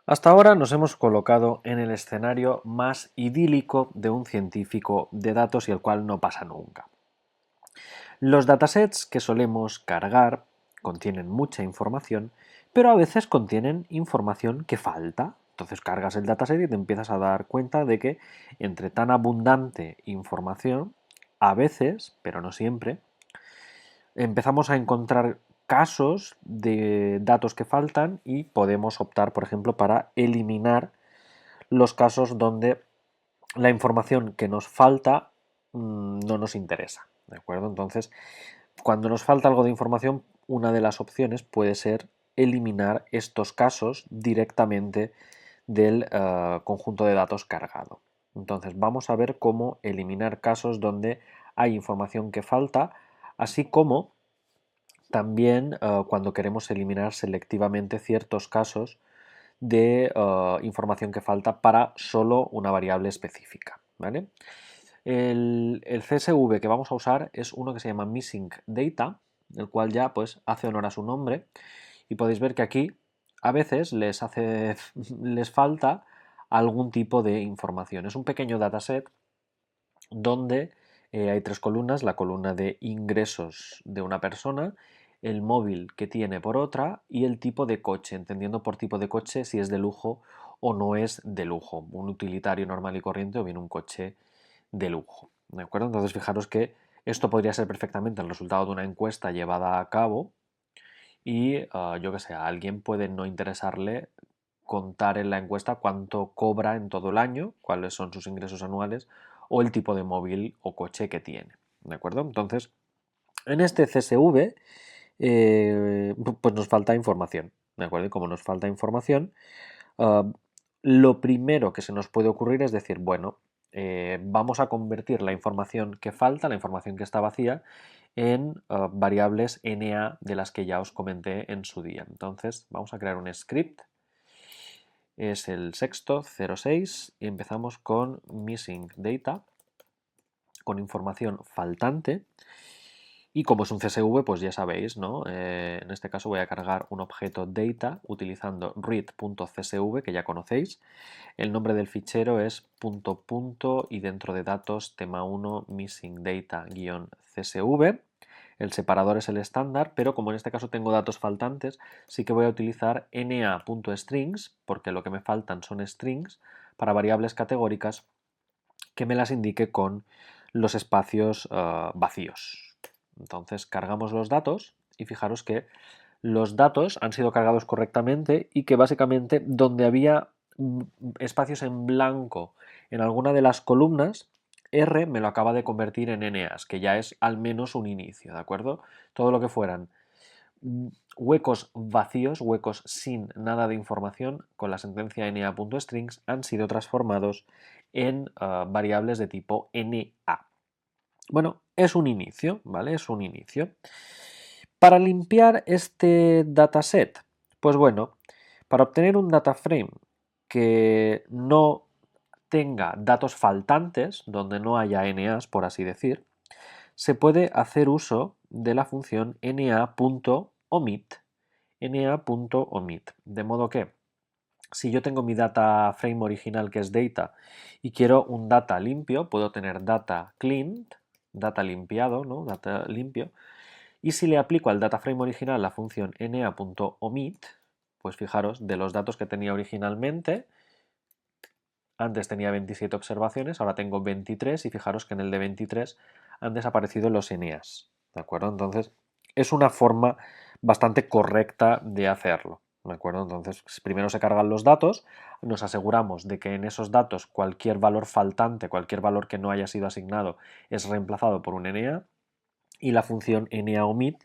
Hasta ahora nos hemos colocado en el escenario más idílico de un científico de datos y el cual no pasa nunca. Los datasets que solemos cargar contienen mucha información, pero a veces contienen información que falta. Entonces cargas el dataset y te empiezas a dar cuenta de que entre tan abundante información, a veces, pero no siempre, empezamos a encontrar casos de datos que faltan y podemos optar, por ejemplo, para eliminar los casos donde la información que nos falta no nos interesa, ¿de acuerdo? Entonces, cuando nos falta algo de información, una de las opciones puede ser eliminar estos casos directamente del conjunto de datos cargado. Entonces, vamos a ver cómo eliminar casos donde hay información que falta, así como también cuando queremos eliminar selectivamente ciertos casos de información que falta para solo una variable específica, ¿vale? El CSV que vamos a usar es uno que se llama Missing Data, el cual ya pues hace honor a su nombre y podéis ver que aquí a veces les falta algún tipo de información. Es un pequeño dataset donde hay tres columnas, la columna de ingresos de una persona, el móvil que tiene por otra y el tipo de coche, entendiendo por tipo de coche si es de lujo o no es de lujo, un utilitario normal y corriente o bien un coche de lujo. ¿De acuerdo? Entonces fijaros que esto podría ser perfectamente el resultado de una encuesta llevada a cabo y yo que sé, a alguien puede no interesarle contar en la encuesta cuánto cobra en todo el año, cuáles son sus ingresos anuales o el tipo de móvil o coche que tiene. ¿De acuerdo? Entonces, en este CSV, pues nos falta información. ¿De acuerdo? Y como nos falta información, uh, lo primero que se nos puede ocurrir es decir, bueno, vamos a convertir la información que falta, la información que está vacía, en variables NA de las que ya os comenté en su día. Entonces, vamos a crear un script. Es el sexto, 06, y empezamos con missing data, con información faltante. Y como es un CSV, pues ya sabéis, ¿no? En este caso voy a cargar un objeto data utilizando read.csv, que ya conocéis. El nombre del fichero es punto punto y dentro de datos tema 1 missing data-csv. El separador es el estándar, pero como en este caso tengo datos faltantes, sí que voy a utilizar na.strings, porque lo que me faltan son strings, para variables categóricas que me las indique con los espacios vacíos. Entonces cargamos los datos y fijaros que los datos han sido cargados correctamente y que básicamente donde había espacios en blanco en alguna de las columnas, R me lo acaba de convertir en NAs, que ya es al menos un inicio, ¿de acuerdo? Todo lo que fueran huecos vacíos, huecos sin nada de información, con la sentencia na.strings han sido transformados en variables de tipo NA. Bueno, es un inicio, ¿vale? Es un inicio. Para limpiar este dataset, pues bueno, para obtener un data frame que no tenga datos faltantes, donde no haya NAs, por así decir, se puede hacer uso de la función na.omit, na.omit, de modo que si yo tengo mi data frame original que es data y quiero un data limpio, puedo tener data cleaned, data limpiado, ¿no? Data limpio, y si le aplico al data frame original la función na.omit, pues fijaros, de los datos que tenía originalmente, antes tenía 27 observaciones, ahora tengo 23 y fijaros que en el de 23 han desaparecido los NAs, ¿de acuerdo? Entonces, es una forma bastante correcta de hacerlo, ¿de acuerdo? Entonces, primero se cargan los datos, nos aseguramos de que en esos datos cualquier valor faltante, cualquier valor que no haya sido asignado es reemplazado por un NA y la función NAOMIT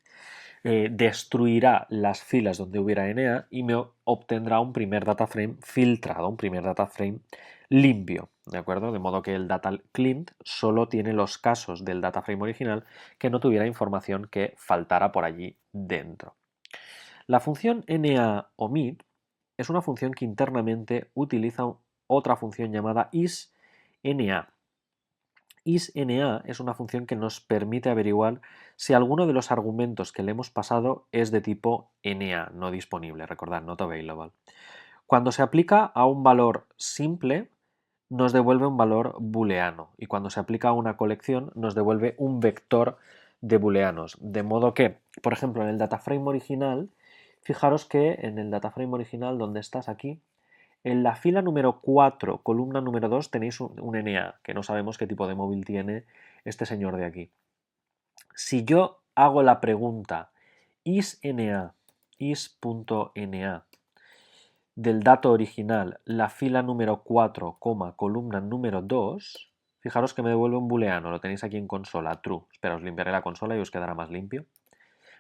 destruirá las filas donde hubiera NA y me obtendrá un primer data frame filtrado, un primer data frame limpio, ¿de acuerdo? De modo que el data cleaned solo tiene los casos del data frame original que no tuviera información que faltara por allí dentro. La función naOmit es una función que internamente utiliza otra función llamada isNA. IsNA es una función que nos permite averiguar si alguno de los argumentos que le hemos pasado es de tipo NA, no disponible, recordad, not available. Cuando se aplica a un valor simple, nos devuelve un valor booleano, y cuando se aplica a una colección nos devuelve un vector de booleanos. De modo que, por ejemplo, en el dataframe original, fijaros que en el dataframe original, donde estás aquí, en la fila número 4, columna número 2, tenéis un NA, que no sabemos qué tipo de móvil tiene este señor de aquí. Si yo hago la pregunta is.na del dato original, la fila número 4, columna número 2, fijaros que me devuelve un booleano, lo tenéis aquí en consola, true. Espera, os limpiaré la consola y os quedará más limpio.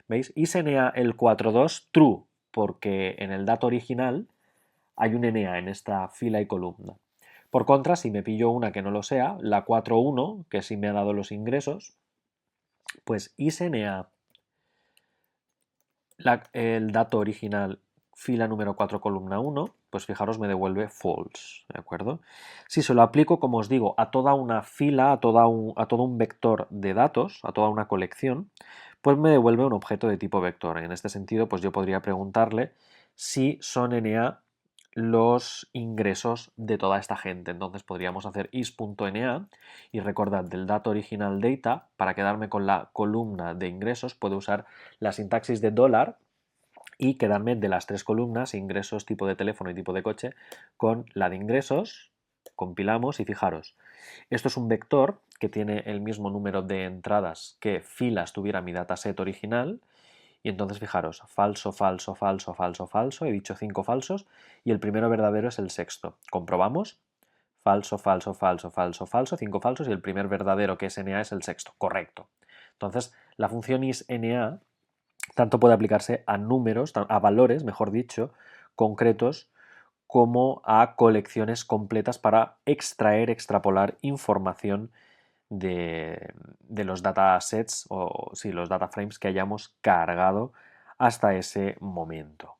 ¿Veis? isNA el 42, true, porque en el dato original hay un NA en esta fila y columna. Por contra, si me pillo una que no lo sea, la 41, que sí me ha dado los ingresos, pues isNA el dato original, fila número 4, columna 1, pues fijaros me devuelve false, ¿de acuerdo? Si se lo aplico, como os digo, a toda una fila, a todo un vector de datos, a toda una colección, pues me devuelve un objeto de tipo vector. En este sentido, pues yo podría preguntarle si son NA los ingresos de toda esta gente. Entonces podríamos hacer is.na y recordad del dato original data, para quedarme con la columna de ingresos, puedo usar la sintaxis de dólar y quedarme de las tres columnas, ingresos, tipo de teléfono y tipo de coche, con la de ingresos, compilamos y fijaros, esto es un vector que tiene el mismo número de entradas que filas tuviera mi dataset original. Y entonces fijaros, falso, falso, falso, falso, falso, he dicho 5 falsos y el primero verdadero es el sexto. Comprobamos, falso, falso, falso, falso, falso, 5 falsos y el primer verdadero que es NA es el sexto, correcto. Entonces la función isNA tanto puede aplicarse a números, a valores, mejor dicho, concretos, como a colecciones completas para extraer, extrapolar información de los datasets o sí, los data frames que hayamos cargado hasta ese momento.